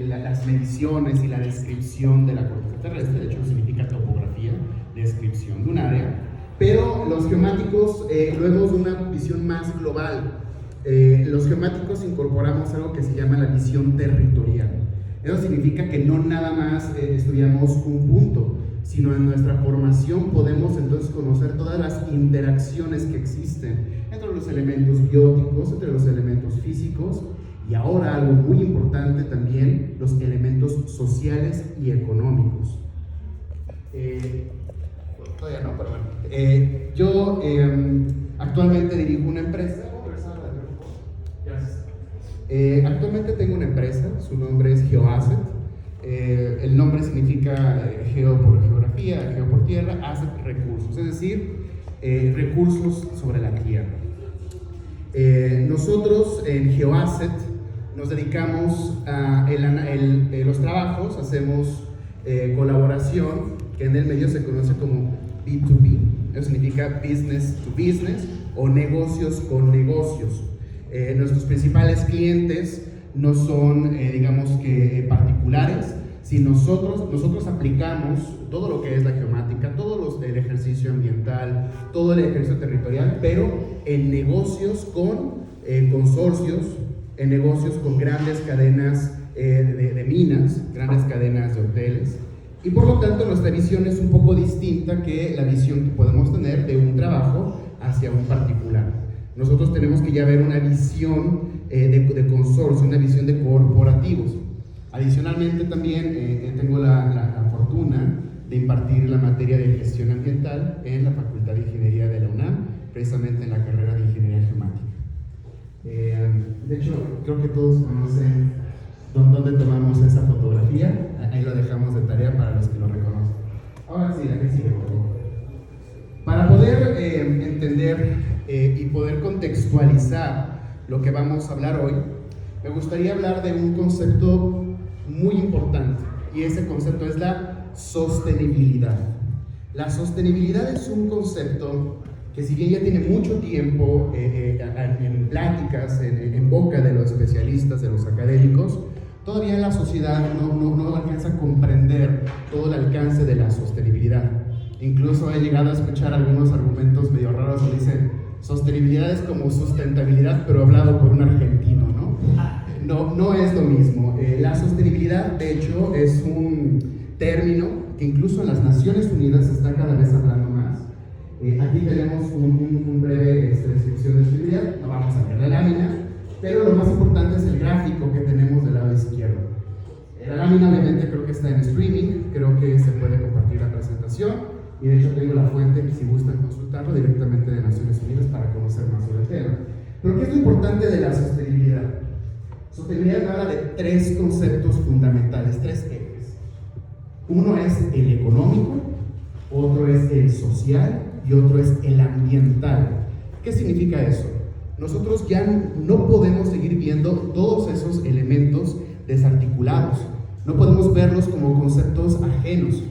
las mediciones y la descripción de la corteza terrestre. De hecho significa topografía, descripción de un área, pero los geomáticos lo vemos de una visión más global. Los geomáticos incorporamos algo que se llama la visión territorial. Eso significa que no nada más estudiamos un punto, sino en nuestra formación podemos entonces conocer todas las interacciones que existen entre los elementos bióticos, entre los elementos físicos, y ahora algo muy importante también, los elementos sociales y económicos. Todavía no, pero bueno. Yo actualmente dirijo una empresa. Gracias. Actualmente tengo una empresa, su nombre es GeoAsset. El nombre significa geo por geografía, geo por tierra, asset recursos, es decir, recursos sobre la tierra. Nosotros en GeoAsset nos dedicamos a los trabajos, hacemos colaboración, que en el medio se conoce como B2B, eso significa business to business o negocios con negocios. Nuestros principales clientes no son, digamos que particulares, si nosotros aplicamos todo lo que es la geomática, todo el ejercicio ambiental, todo el ejercicio territorial, pero en negocios con consorcios, en negocios con grandes cadenas de minas, grandes cadenas de hoteles, y por lo tanto nuestra visión es un poco distinta que la visión que podemos tener de un trabajo hacia un particular. Nosotros tenemos que ya ver una visión de consorcio, una visión de corporativos. Adicionalmente también tengo la fortuna de impartir la materia de gestión ambiental en la Facultad de Ingeniería de la UNAM, precisamente en la carrera de Ingeniería Geomática. De hecho, creo que todos conocen dónde tomamos esa fotografía. Ahí lo dejamos de tarea para los que lo reconocen. Ahora sí, la que sigue, por favor. Para poder entender y poder contextualizar lo que vamos a hablar hoy, me gustaría hablar de un concepto muy importante, y ese concepto es la sostenibilidad. La sostenibilidad es un concepto que, si bien ya tiene mucho tiempo en pláticas, en boca de los especialistas, de los académicos, todavía la sociedad no alcanza a comprender todo el alcance de la sostenibilidad. Incluso he llegado a escuchar algunos argumentos medio raros que dicen: sostenibilidad es como sustentabilidad, pero hablado por un argentino, ¿no? No es lo mismo. La sostenibilidad, de hecho, es un término que incluso en las Naciones Unidas se está cada vez hablando más. Aquí tenemos un breve descripción de sostenibilidad, no vamos a ver la lámina, pero lo más importante es el gráfico que tenemos del lado izquierdo. La lámina obviamente creo que está en streaming, creo que se puede compartir la presentación. Y de hecho tengo la fuente, si gustan consultarlo, directamente de Naciones Unidas para conocer más sobre el tema. Pero ¿qué es lo importante de la sostenibilidad? Sostenibilidad habla de tres conceptos fundamentales, tres ejes. Uno es el económico, otro es el social y otro es el ambiental. ¿Qué significa eso? Nosotros ya no podemos seguir viendo todos esos elementos desarticulados. No podemos verlos como conceptos ajenos.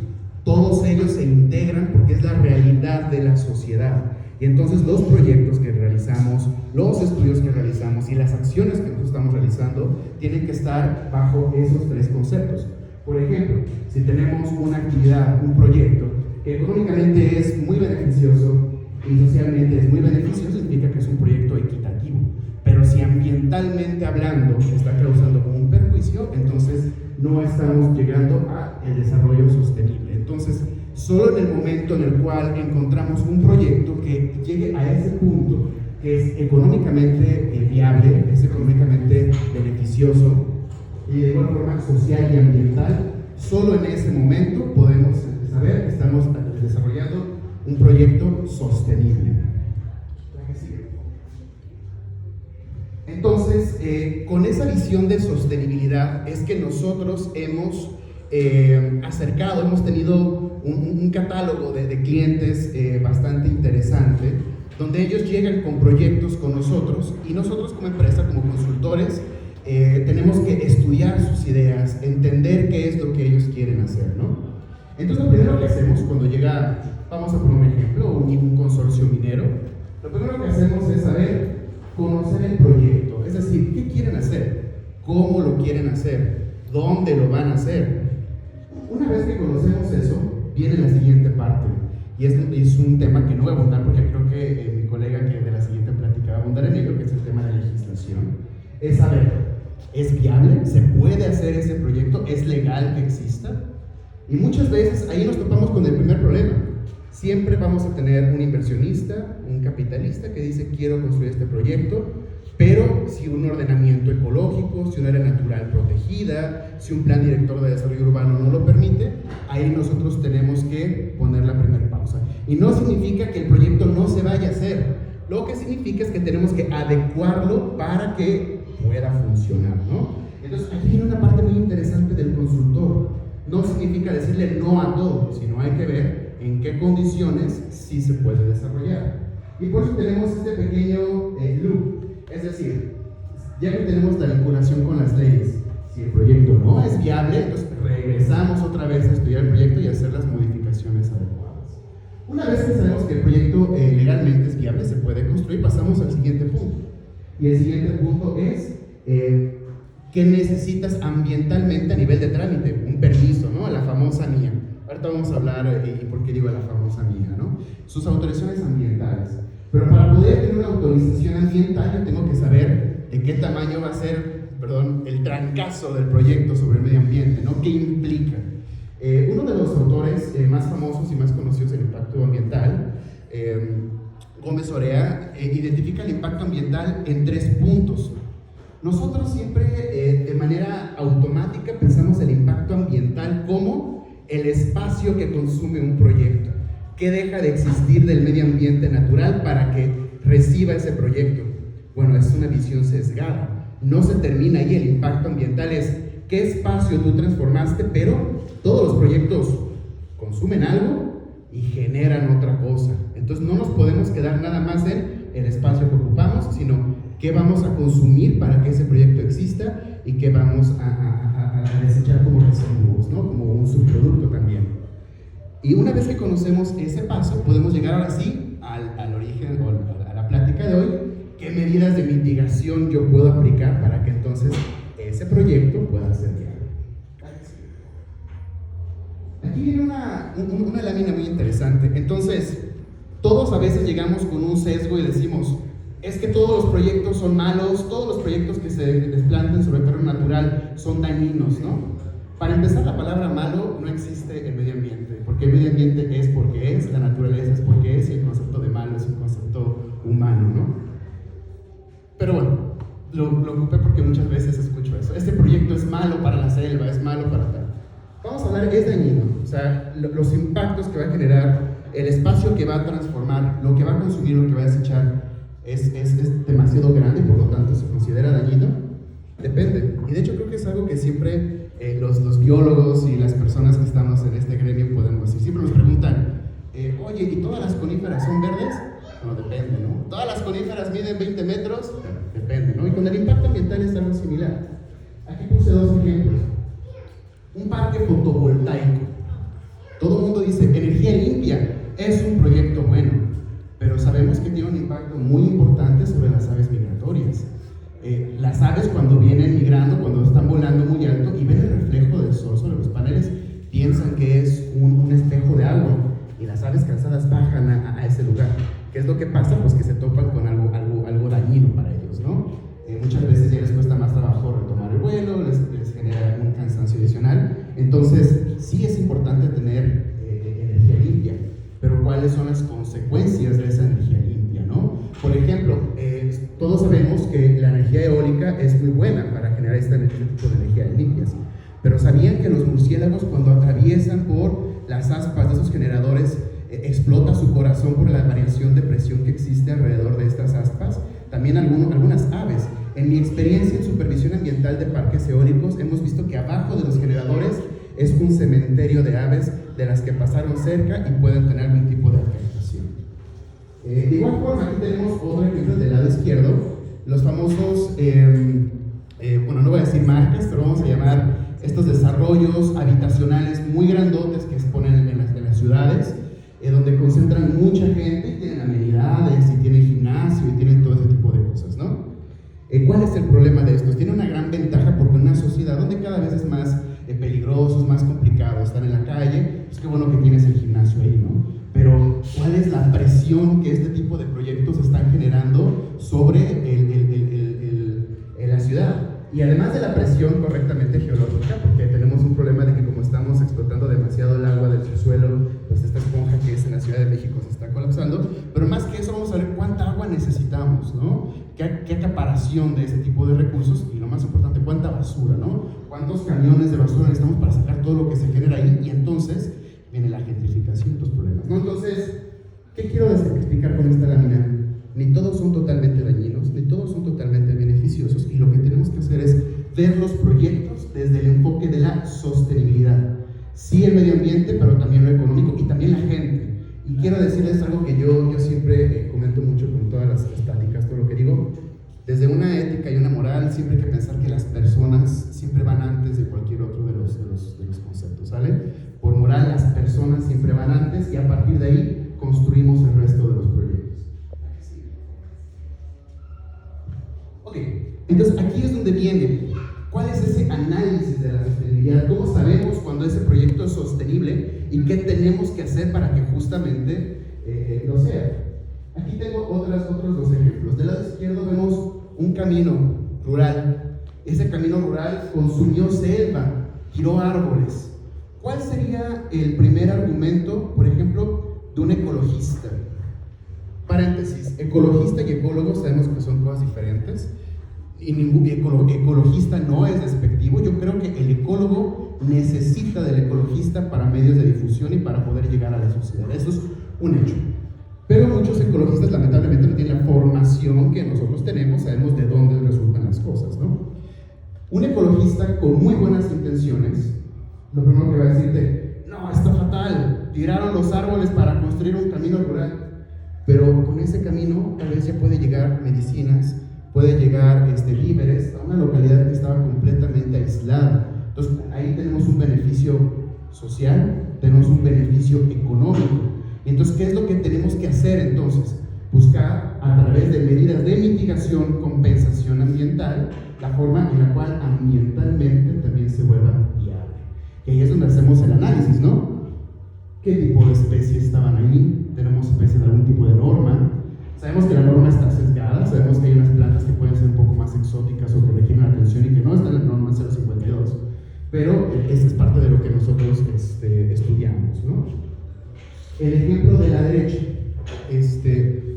Todos ellos se integran porque es la realidad de la sociedad. Y entonces los proyectos que realizamos, los estudios que realizamos y las acciones que nosotros estamos realizando tienen que estar bajo esos tres conceptos. Por ejemplo, si tenemos una actividad, un proyecto que económicamente es muy beneficioso y socialmente es muy beneficioso, significa que es un proyecto equitativo. Pero si ambientalmente hablando está causando un perjuicio, entonces no estamos llegando al desarrollo sostenible. Entonces, solo en el momento en el cual encontramos un proyecto que llegue a ese punto, que es económicamente viable, es económicamente beneficioso y de igual forma social y ambiental, solo en ese momento podemos saber que estamos desarrollando un proyecto sostenible. Entonces, con esa visión de sostenibilidad es que nosotros hemos hemos tenido un catálogo de clientes bastante interesante, donde ellos llegan con proyectos con nosotros y nosotros como empresa, como consultores, tenemos que estudiar sus ideas, entender qué es lo que ellos quieren hacer, ¿no? Entonces lo primero que hacemos cuando llega, vamos a poner un ejemplo, un consorcio minero, lo primero que hacemos es saber, conocer el proyecto, es decir, qué quieren hacer, cómo lo quieren hacer, ¿Dónde lo van a hacer? Una vez que conocemos eso, viene la siguiente parte. Y es un tema que no voy a abundar porque creo que mi colega que de la siguiente plática va a abundar en ello, que es el tema de legislación. Es saber, ¿es viable? ¿Se puede hacer ese proyecto? ¿Es legal que exista? Y muchas veces ahí nos topamos con el primer problema. Siempre vamos a tener un inversionista, un capitalista que dice quiero construir este proyecto, pero si un ordenamiento ecológico, si un área natural protegida, si un plan director de desarrollo urbano no lo permite, ahí nosotros tenemos que poner la primera pausa. Y no significa que el proyecto no se vaya a hacer, lo que significa es que tenemos que adecuarlo para que pueda funcionar, ¿no? Entonces aquí viene una parte muy interesante del consultor. No significa decirle no a todo, sino hay que ver en qué condiciones sí se puede desarrollar. Y por eso tenemos este pequeño loop. Es decir, ya que tenemos la vinculación con las leyes, si el proyecto no es viable, entonces regresamos otra vez a estudiar el proyecto y hacer las modificaciones adecuadas. Una vez que sabemos que el proyecto legalmente es viable, se puede construir, pasamos al siguiente punto. Y el siguiente punto es ¿qué necesitas ambientalmente a nivel de trámite? Un permiso, ¿no? La famosa MIA. Ahorita vamos a hablar y por qué digo la famosa MIA, ¿no? Sus autorizaciones ambientales. Pero para poder tener una autorización ambiental yo tengo que saber de qué tamaño va a ser, el trancazo del proyecto sobre el medio ambiente, ¿no? ¿Qué implica? Uno de los autores más famosos y más conocidos del impacto ambiental, Gómez Orea, identifica el impacto ambiental en 3 puntos. Nosotros siempre de manera automática pensamos el impacto ambiental como el espacio que consume un proyecto. ¿Qué deja de existir del medio ambiente natural para que reciba ese proyecto? Bueno, es una visión sesgada. No se termina ahí, el impacto ambiental es qué espacio tú transformaste, pero todos los proyectos consumen algo y generan otra cosa. Entonces no nos podemos quedar nada más en el espacio que ocupamos, sino qué vamos a consumir para que ese proyecto exista y qué vamos a desechar como residuos, ¿no? Como un subproducto también. Y una vez que conocemos ese paso, podemos llegar ahora sí al origen o a la plática de hoy. ¿Qué medidas de mitigación yo puedo aplicar para que entonces ese proyecto pueda ser viable? Aquí viene una lámina muy interesante. Entonces, todos a veces llegamos con un sesgo y decimos, es que todos los proyectos son malos, todos los proyectos que se desplanten sobre el terreno natural son dañinos, ¿no? Para empezar, la palabra malo no existe en medio ambiente, porque el medio ambiente es porque es, la naturaleza es porque es, y el concepto de malo es un concepto humano, ¿no? Pero bueno, lo ocupé porque muchas veces escucho eso. Este proyecto es malo para la selva, es malo para tal. Vamos a hablar, es dañino, o sea, los impactos que va a generar, el espacio que va a transformar, lo que va a consumir, lo que va a desechar, es demasiado grande y por lo tanto se considera dañino. Depende, y de hecho creo que es algo que siempre los biólogos y las personas que estamos en este gremio podemos decir. Siempre nos preguntan, oye, ¿y todas las coníferas son verdes? No, depende, ¿no? ¿Todas las coníferas miden 20 metros? Depende, ¿no? Y con el impacto ambiental es algo similar. Aquí puse 2 ejemplos. Un parque fotovoltaico. Todo el mundo dice, energía limpia, es un proyecto bueno, pero sabemos que tiene un impacto muy importante sobre las aves migratorias. Las aves cuando vienen migrando, cuando están volando muy alto y ven el reflejo del sol sobre los paneles, piensan que es un espejo de agua y las aves cansadas bajan a ese lugar. ¿Qué es lo que pasa? Pues que se topan con algo dañino para ellos, ¿no? Muchas veces ya les cuesta más trabajo retomar el vuelo, les genera un cansancio adicional. Entonces, sí es importante tener energía limpia, pero ¿cuáles son las consecuencias de esa energía limpia, no? Por ejemplo, todos sabemos que la energía eólica es muy buena para generar este tipo de energías limpias, pero ¿sabían que los murciélagos cuando atraviesan por las aspas de esos generadores explota su corazón por la variación de presión que existe alrededor de estas aspas? También algunas aves. En mi experiencia en supervisión ambiental de parques eólicos hemos visto que abajo de los generadores es un cementerio de aves de las que pasaron cerca y pueden tener algún tipo de afectación. De igual forma, aquí tenemos otro ejemplo del lado izquierdo, los famosos, bueno, no voy a decir marcas, pero vamos a llamar estos desarrollos habitacionales muy grandotes que se ponen en las ciudades, donde concentran mucha gente y tienen amenidades y tienen gimnasio y tienen todo ese tipo de cosas, ¿no? ¿Cuál es el problema de esto? Tiene una gran ventaja porque en una sociedad donde cada vez es más peligroso, es más complicado estar en la calle, pues qué bueno que tienes el gimnasio ahí, ¿no? Pero ¿cuál es la presión que este tipo de proyectos están generando sobre la ciudad? Y además de la presión correctamente geológica, porque tenemos un problema de que como estamos explotando demasiado el agua del subsuelo, pues esta esponja que es en la Ciudad de México se está colapsando, pero más que eso vamos a ver cuánta agua necesitamos, ¿no? ¿Qué acaparación de ese tipo de recursos? Y lo más importante, cuánta basura, ¿no? ¿Cuántos camiones de basura necesitamos para sacar todo lo que se genera ahí? Y entonces viene la gentrificación y los problemas, ¿no? Entonces, ¿qué quiero explicar con esta lámina? Ni todos son totalmente dañinos, ni todos son totalmente beneficiosos, y lo que tenemos que hacer es ver los proyectos desde el enfoque de la sostenibilidad. Sí el medio ambiente, pero también lo económico y también la gente. Y quiero decirles algo que yo siempre comento mucho con todas las pláticas, todo lo que digo. Desde una ética y una moral, siempre hay que pensar que las personas siempre van antes de cualquier otro de los conceptos, ¿sale? Por moral, las personas siempre van antes y a partir de ahí construimos el resto de los proyectos. Ok, entonces aquí es donde viene. ¿Cuál es ese análisis de la sostenibilidad? ¿Cómo sabemos cuando ese proyecto es sostenible y qué tenemos que hacer para que justamente lo sea? Aquí tengo otros dos ejemplos. Del lado izquierdo vemos un camino rural. Ese camino rural consumió selva, tiró árboles. ¿Cuál sería el primer argumento, por ejemplo, de un ecologista? Paréntesis, ecologista y ecólogo sabemos que son cosas diferentes. Y ningún ecologista no es despectivo. Yo creo que el ecólogo necesita del ecologista para medios de difusión y para poder llegar a la sociedad. Eso es un hecho. Pero muchos ecologistas lamentablemente no tienen la formación que nosotros tenemos, sabemos de dónde resultan las cosas, ¿no? Un ecologista con muy buenas intenciones, lo primero que va a decirte, no, está fatal, tiraron los árboles para construir un camino rural, pero con ese camino tal vez ya puede llegar medicinas, puede llegar víveres a una localidad que estaba completamente aislada. Entonces ahí tenemos un beneficio social, tenemos un beneficio económico. Entonces, ¿qué es lo que tenemos que hacer entonces? Buscar a través de medidas de mitigación, compensación ambiental, la forma en la cual ambientalmente también se vuelva viable. Y ahí es donde hacemos el análisis, ¿no? ¿Qué tipo de especies estaban ahí? ¿Tenemos especies de algún tipo de norma? Sabemos que la norma está sesgada, sabemos que hay unas plantas que pueden ser un poco más exóticas o que requieren atención y que no están en la norma 052, pero esta es parte de lo que nosotros estudiamos, ¿no? El ejemplo de la derecha,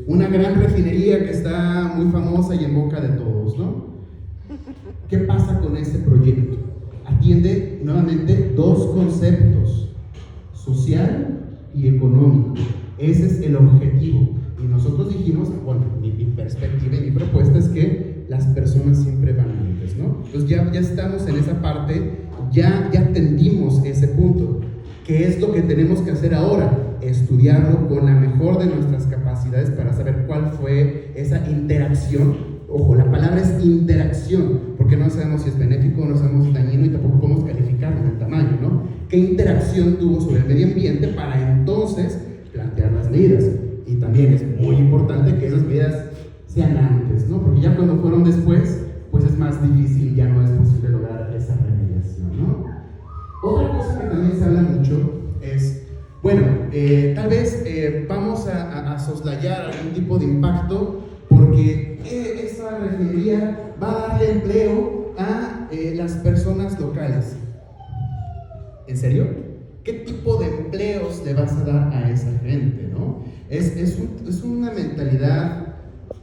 una gran refinería que está muy famosa y en boca de todos, ¿no? ¿Qué pasa con ese proyecto? Atiende nuevamente dos conceptos, social y económico. Ese es el objetivo. Y nosotros dijimos, bueno, mi perspectiva y mi propuesta es que las personas siempre van antes, ¿no? Entonces ya estamos en esa parte, ya atendimos ese punto. ¿Qué es lo que tenemos que hacer ahora? Estudiarlo con la mejor de nuestras capacidades para saber cuál fue esa interacción. Ojo, la palabra es interacción, porque no sabemos si es benéfico, no sabemos si es dañino y tampoco podemos calificarlo en el tamaño, ¿no? ¿Qué interacción tuvo sobre el medio ambiente para entonces plantear las medidas? Y también es muy importante que esas medidas sean antes, ¿no? Porque ya cuando fueron después, pues es más difícil, ya no es posible lograr esa remediación, ¿no? Otra cosa que también se habla mucho es, bueno, tal vez vamos a soslayar algún tipo de impacto porque esa refinería va a darle empleo a las personas locales. ¿En serio? ¿Qué tipo de empleos le vas a dar a esa gente, no? Es una mentalidad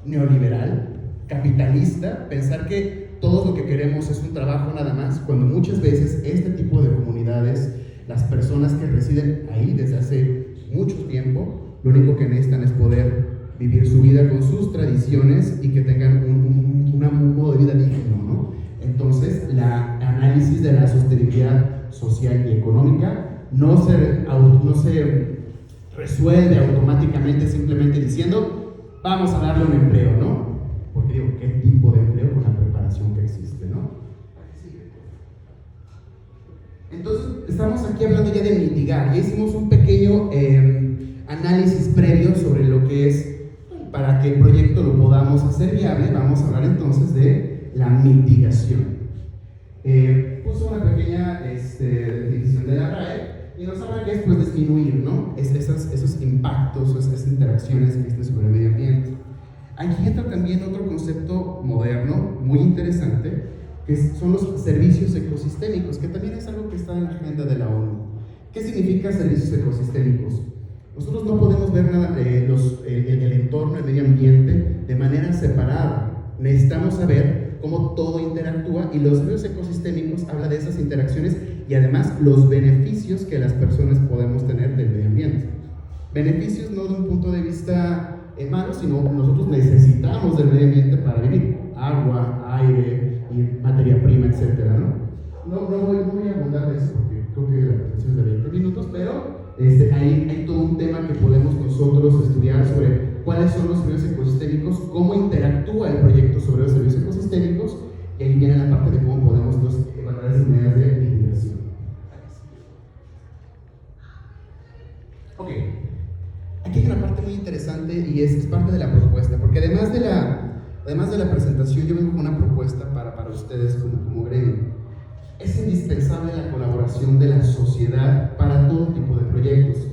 neoliberal, capitalista, pensar que todo lo que queremos es un trabajo nada más, cuando muchas veces este tipo de comunidades, las personas que residen ahí desde hace mucho tiempo, lo único que necesitan es poder vivir su vida con sus tradiciones y que tengan un modo de vida digno, ¿no? Entonces, el análisis de la sostenibilidad social y económica no se resuelve automáticamente simplemente diciendo vamos a darle un empleo, ¿no? Porque digo, ¿qué tipo de empleo con la preparación que existe, ¿no? Entonces, estamos aquí hablando ya de mitigar. Ya hicimos un pequeño análisis previo sobre lo que es para que el proyecto lo podamos hacer viable, vamos a hablar entonces de la mitigación. Puse una pequeña definición de la RAE y nos habla que es pues disminuir, ¿no? Esos impactos, esas interacciones que existen sobre el medio ambiente. Aquí entra también otro concepto moderno, muy interesante, que son los servicios ecosistémicos, que también es algo que está en la agenda de la ONU. ¿Qué significa servicios ecosistémicos? Nosotros no podemos ver nada, el entorno, el medio ambiente, de manera separada. Necesitamos saber cómo todo interactúa, y los servicios ecosistémicos habla de esas interacciones y además los beneficios que las personas podemos tener del medio ambiente. Beneficios no de un punto de vista malo, sino nosotros necesitamos del medio ambiente para vivir: agua, aire, y materia prima, etcétera, ¿no? No voy a abundar de eso porque creo que la presentación es de 20 minutos, pero hay todo un tema que podemos nosotros estudiar sobre cuáles son los servicios ecosistémicos, cómo interactúa el proyecto sobre los servicios ecosistémicos, y ahí viene la parte de cómo podemos evaluar esas medidas de mitigación. Ok, aquí hay una parte muy interesante y es parte de la propuesta, porque además de la presentación, yo vengo con una propuesta para ustedes como gremio. Es indispensable la colaboración de la sociedad para todo tipo de proyectos.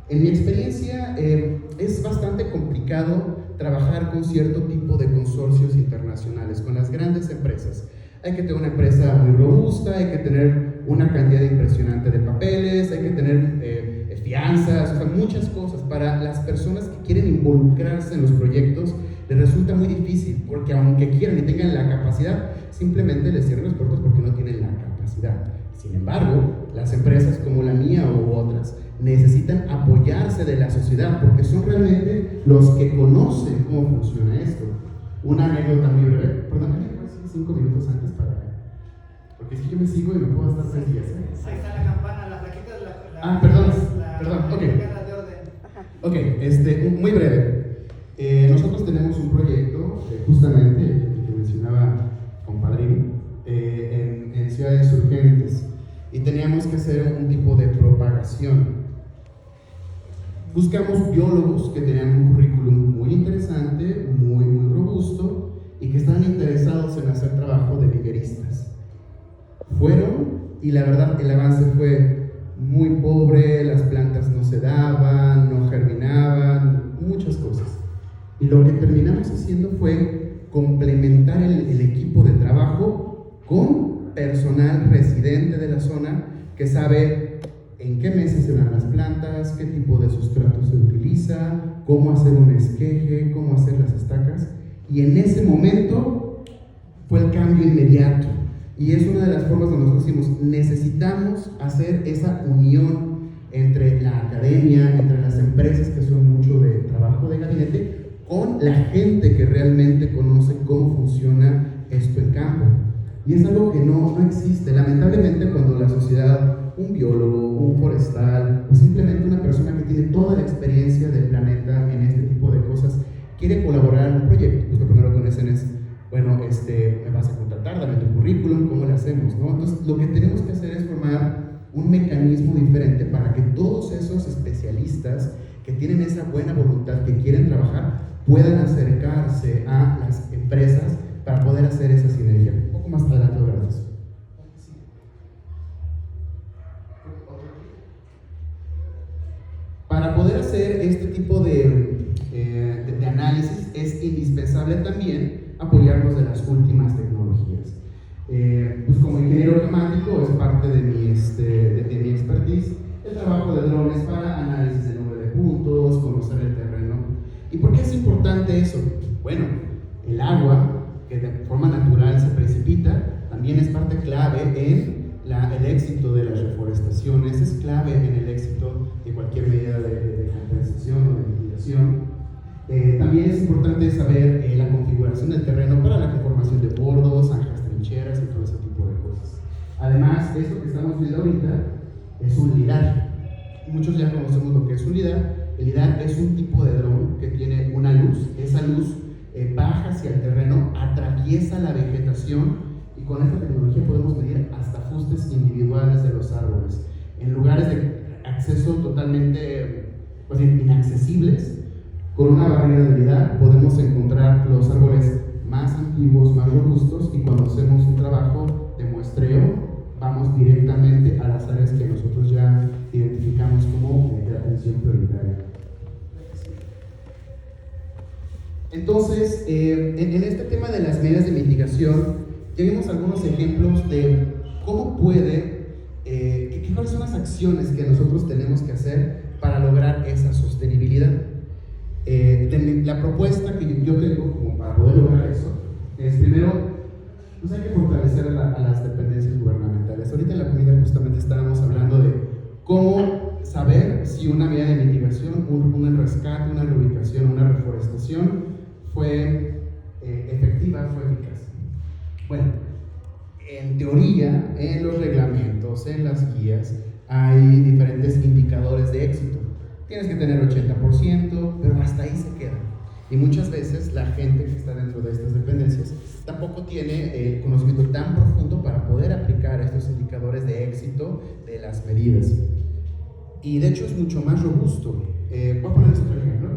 En mi experiencia, es bastante complicado trabajar con cierto tipo de consorcios internacionales, con las grandes empresas. Hay que tener una empresa muy robusta, hay que tener una cantidad impresionante de papeles, hay que tener fianzas, o sea, muchas cosas. Para las personas que quieren involucrarse en los proyectos, les resulta muy difícil, porque aunque quieran y tengan la capacidad, simplemente les cierran las puertas porque no tienen la capacidad. Sin embargo, las empresas como la mía u otras necesitan apoyarse de la sociedad, porque son realmente los que conocen cómo funciona esto. Una anécdota muy breve, perdón, ¿me puedes decir 5 minutos antes porque si yo me sigo y me puedo estar 6 días? Ahí está la campana, la plaquita de la... Perdón, ok. Ok, muy breve. Nosotros tenemos un proyecto, justamente, el que mencionaba compadrino, en Ciudad Insurgentes, y teníamos que hacer un tipo de propagación. Buscamos biólogos que tenían un currículum muy interesante, muy robusto, y que estaban interesados en hacer trabajo de viveristas. Fueron, y la verdad el avance fue muy pobre, las plantas no se daban, no germinaban, muchas cosas. Y lo que terminamos haciendo fue complementar el equipo de trabajo con personal residente de la zona que sabe en qué meses se dan las plantas, qué tipo de sustrato se utiliza, cómo hacer un esqueje, cómo hacer las estacas. Y en ese momento fue el cambio inmediato. Y es una de las formas donde nosotros decimos, necesitamos hacer esa unión entre la academia, entre las empresas que son mucho de trabajo de gabinete, con la gente que realmente conoce cómo funciona esto en campo. Y es algo que no existe. Lamentablemente, cuando la sociedad, un biólogo, un forestal, o simplemente una persona que tiene toda la experiencia del planeta en este tipo de cosas, quiere colaborar en un proyecto, pues lo primero que dicen es, bueno, me vas a contratar, dame tu currículum, ¿cómo lo hacemos? ¿No? Entonces, lo que tenemos que hacer es formar un mecanismo diferente para que todos esos especialistas que tienen esa buena voluntad, que quieren trabajar, puedan acercarse a las empresas para poder hacer esa sinergia. Un poco más adelante lo verás. Para poder hacer este tipo de análisis es indispensable también apoyarnos de las últimas tecnologías. Pues como ingeniero climático es parte de mi expertise el trabajo de drones para análisis de nube de puntos, conocer el terreno. ¿Y por qué es importante eso? Bueno, el agua que de forma natural se precipita también es parte clave en el éxito de las reforestaciones, es clave en el éxito de cualquier medida de compensación o de mitigación. También es importante saber la configuración del terreno para la conformación de bordos, zanjas, trincheras y todo ese tipo de cosas. Además, esto que estamos viendo ahorita es un lidar. Muchos ya conocemos lo que es un lidar. El lidar es un tipo de dron que tiene una luz. Esa luz baja hacia el terreno, atraviesa la vegetación, y con esta tecnología podemos medir hasta fustes individuales de los árboles. En lugares de acceso totalmente inaccesibles, Con una barrera de unidad podemos encontrar los árboles más antiguos, más robustos, y cuando hacemos un trabajo de muestreo, vamos directamente a las áreas que nosotros ya identificamos como de atención prioritaria. Entonces, en este tema de las medidas de mitigación, ya vimos algunos ejemplos de cómo cuáles son las acciones que nosotros tenemos que hacer para lograr esa sostenibilidad. La propuesta que yo tengo como para poder lograr eso es, primero, pues hay que fortalecer a las dependencias gubernamentales. Ahorita en la comida justamente estábamos hablando de cómo saber si una medida de mitigación, un rescate, una reubicación, una reforestación fue efectiva, fue eficaz. Bueno, en teoría, en los reglamentos, en las guías, hay diferentes indicadores de éxito. Tienes que tener 80%, pero hasta ahí se queda. Y muchas veces la gente que está dentro de estas dependencias tampoco tiene conocimiento tan profundo para poder aplicar estos indicadores de éxito de las medidas. Y de hecho es mucho más robusto. Voy a ponerles otro ejemplo.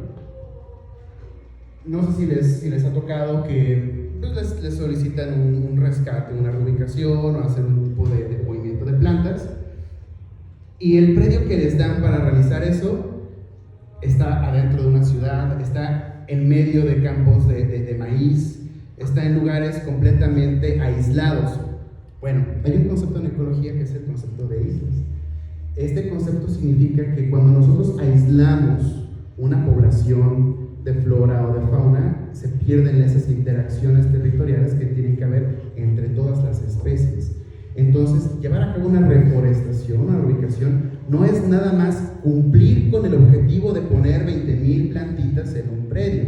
No sé si les ha tocado que pues, les solicitan un rescate, una reubicación o hacer un tipo de movimiento de plantas. Y el predio que les dan para realizar eso está adentro de una ciudad, está en medio de campos de maíz, está en lugares completamente aislados. Bueno, hay un concepto en ecología que es el concepto de islas. Este concepto significa que cuando nosotros aislamos una población de flora o de fauna, se pierden esas interacciones territoriales que tienen que haber entre todas las especies. Entonces, llevar a cabo una reforestación, una reubicación, no es nada más cumplir con el objetivo de poner 20,000 plantitas en un predio.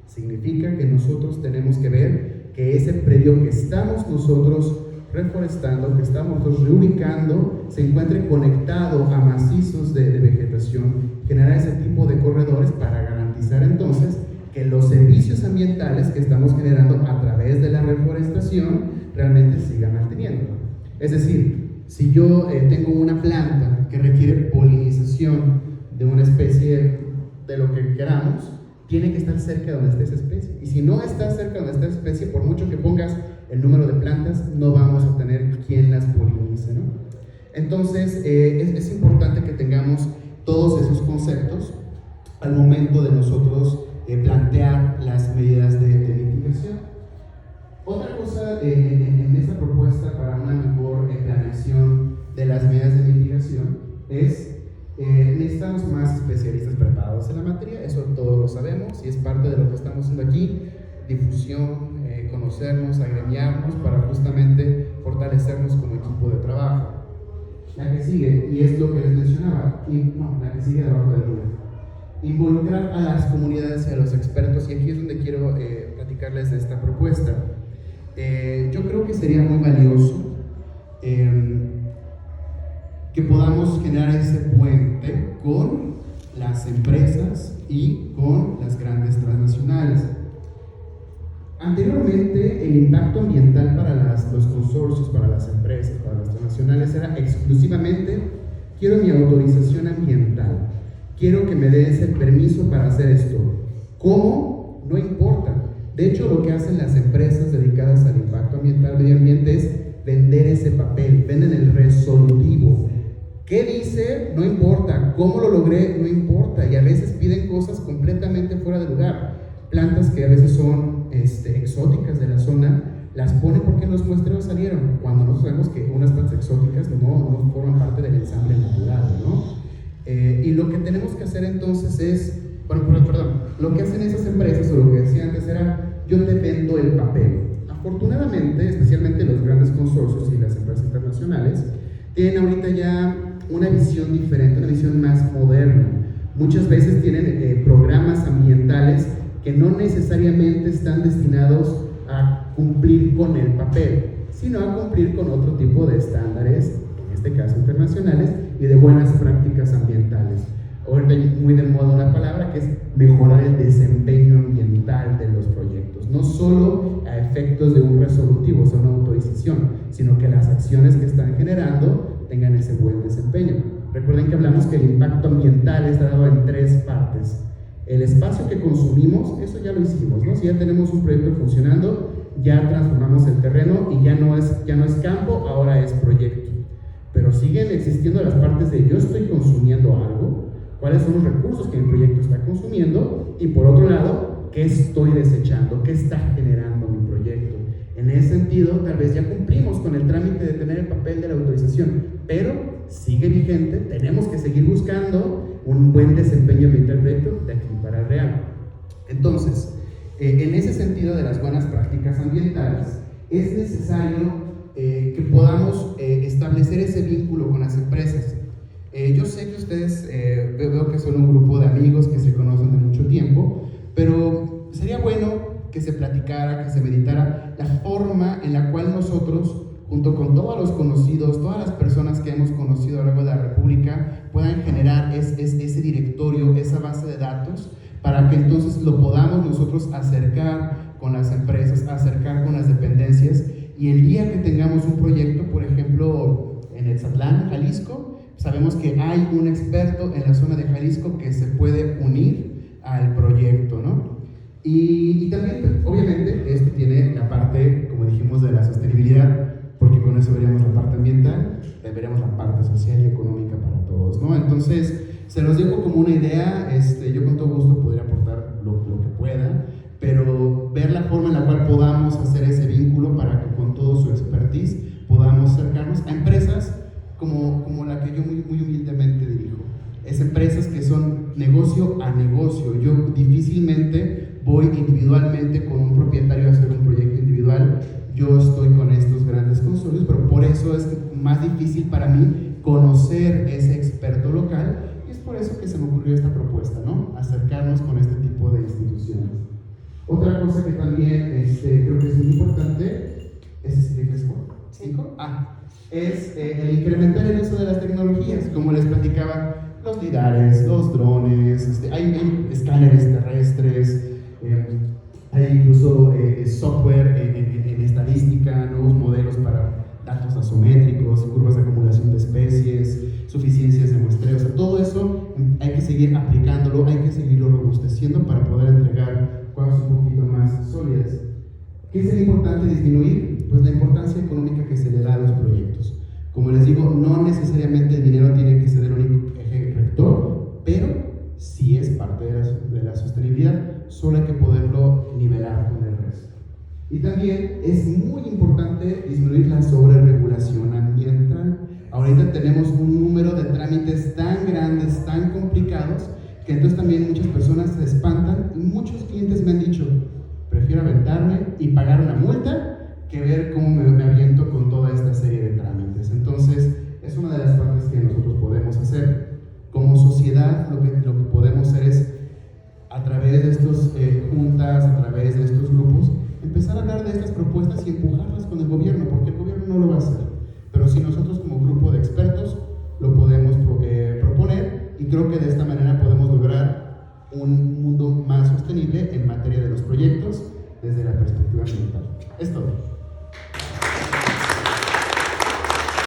Significa que nosotros tenemos que ver que ese predio que estamos nosotros reforestando, que estamos nosotros reubicando, se encuentre conectado a macizos de vegetación, generar ese tipo de corredores para garantizar entonces que los servicios ambientales que estamos generando a través de la reforestación realmente se sigan manteniendo. Es decir, si yo tengo una planta que requiere polinización de una especie de lo que queramos, tiene que estar cerca de donde esté esa especie. Y si no está cerca de donde está esa especie, por mucho que pongas el número de plantas, no vamos a tener quien las polinice, ¿no? Entonces, es importante que tengamos todos esos conceptos al momento de nosotros plantear las medidas de mitigación. Otra cosa en esta propuesta para una mejor planeación de las medidas de mitigación es necesitamos más especialistas preparados en la materia, eso todos lo sabemos y es parte de lo que estamos haciendo aquí, difusión, conocernos, agremiarnos para justamente fortalecernos como equipo de trabajo. La que sigue, y es lo que les mencionaba, la que sigue debajo del lugar. Involucrar a las comunidades y a los expertos, y aquí es donde quiero platicarles de esta propuesta. Yo creo que sería muy valioso que podamos generar ese puente con las empresas y con las grandes transnacionales. Anteriormente, el impacto ambiental para los consorcios, para las empresas, para las transnacionales era exclusivamente: quiero mi autorización ambiental, quiero que me des el permiso para hacer esto. ¿Cómo? No importa. De hecho, lo que hacen las empresas dedicadas al impacto ambiental, medio ambiente, es vender ese papel, venden el resolutivo. ¿Qué dice? No importa. ¿Cómo lo logré? No importa. Y a veces piden cosas completamente fuera de lugar. Plantas que a veces son exóticas de la zona, las ponen porque en los muestreos salieron, cuando nosotros sabemos que unas plantas exóticas no forman parte del ensamble natural, ¿no? Y lo que tenemos que hacer entonces es, lo que hacen esas empresas, o lo que decía antes era: yo te vendo el papel. Afortunadamente, especialmente los grandes consorcios y las empresas internacionales, tienen ahorita ya una visión diferente, una visión más moderna. Muchas veces tienen programas ambientales que no necesariamente están destinados a cumplir con el papel, sino a cumplir con otro tipo de estándares, en este caso internacionales, y de buenas prácticas ambientales. Ahorita muy de moda una palabra que es mejorar el desempeño ambiental de los proyectos, no solo a efectos de un resolutivo, o sea, una autorización, sino que las acciones que están generando tengan ese buen desempeño. Recuerden que hablamos que el impacto ambiental está dado en tres partes: El espacio que consumimos, eso ya lo hicimos, ¿no? Si ya tenemos un proyecto funcionando, ya transformamos el terreno y ya no es campo, ahora es proyecto. Pero siguen existiendo las partes de yo estoy consumiendo algo, cuáles son los recursos que mi proyecto está consumiendo, y por otro lado, qué estoy desechando, qué está generando mi proyecto. En ese sentido, tal vez ya cumplimos con el trámite de tener el papel de la autorización, pero sigue vigente, tenemos que seguir buscando un buen desempeño ambiental del proyecto de aquí para el real. Entonces, en ese sentido de las buenas prácticas ambientales, es necesario que podamos establecer ese vínculo con las empresas. Yo sé que ustedes, veo que son un grupo de amigos que se conocen de mucho tiempo, pero sería bueno que se platicara, que se meditara la forma en la cual nosotros, junto con todos los conocidos, todas las personas que hemos conocido a lo largo de la República, puedan generar ese directorio, esa base de datos, para que entonces lo podamos nosotros acercar con las empresas, acercar con las dependencias, y el día que tengamos un proyecto, por ejemplo, en Etzatlán, Jalisco, sabemos que hay un experto en la zona de Jalisco que se puede unir al proyecto, ¿no? Y también, obviamente, esto tiene la parte, como dijimos, de la sostenibilidad, porque con eso veríamos la parte ambiental, veremos la parte social y económica para todos, ¿no? Entonces, se los dejo como una idea, yo con todo gusto podría aportar lo que pueda, pero ver la forma en la cual podamos hacer ese vínculo para que con todo su expertise podamos acercarnos a empresas como la que yo muy humildemente dirijo. Es empresas que son negocio a negocio. Yo difícilmente voy individualmente con un propietario a hacer un proyecto individual. Yo estoy con estos grandes consorcios, pero por eso es más difícil para mí conocer ese experto local, y es por eso que se me ocurrió esta propuesta, ¿no? Acercarnos con este tipo de instituciones. Otra cosa que también creo que es muy importante es el incrementar el uso de las tecnologías, como les platicaba, los lidares, los drones, hay escáneres terrestres, hay incluso software en estadística, nuevos modelos para datos taxométricos, curvas de acumulación de especies, suficiencias de muestreo. O sea, todo eso hay que seguir aplicándolo, hay que seguirlo robusteciendo para poder entregar cosas un poquito más sólidas. ¿Qué es importante disminuir? Pues la importancia económica que se le da a los proyectos. Como les digo, no necesariamente el dinero tiene que ser el único eje rector, pero sí es parte de la sostenibilidad, solo hay que poderlo nivelar con el resto. Y también es muy importante disminuir la sobreregulación ambiental. Ahorita tenemos un número de trámites tan grandes, tan complicados, que entonces también muchas personas se espantan, y muchos clientes me han dicho, prefiero aventarme y pagar una multa que ver cómo me aviento con toda esta serie de trámites. Entonces, es una de las partes que nosotros podemos hacer. Como sociedad, lo que podemos hacer es, a través de estas juntas, a través de estos grupos, empezar a hablar de estas propuestas y empujarlas con el gobierno, porque el gobierno no lo va a hacer. Pero si nosotros como grupo de expertos lo podemos proponer, y creo que de esta manera podemos lograr un mundo más sostenible en materia de los proyectos desde la perspectiva ambiental. Es todo.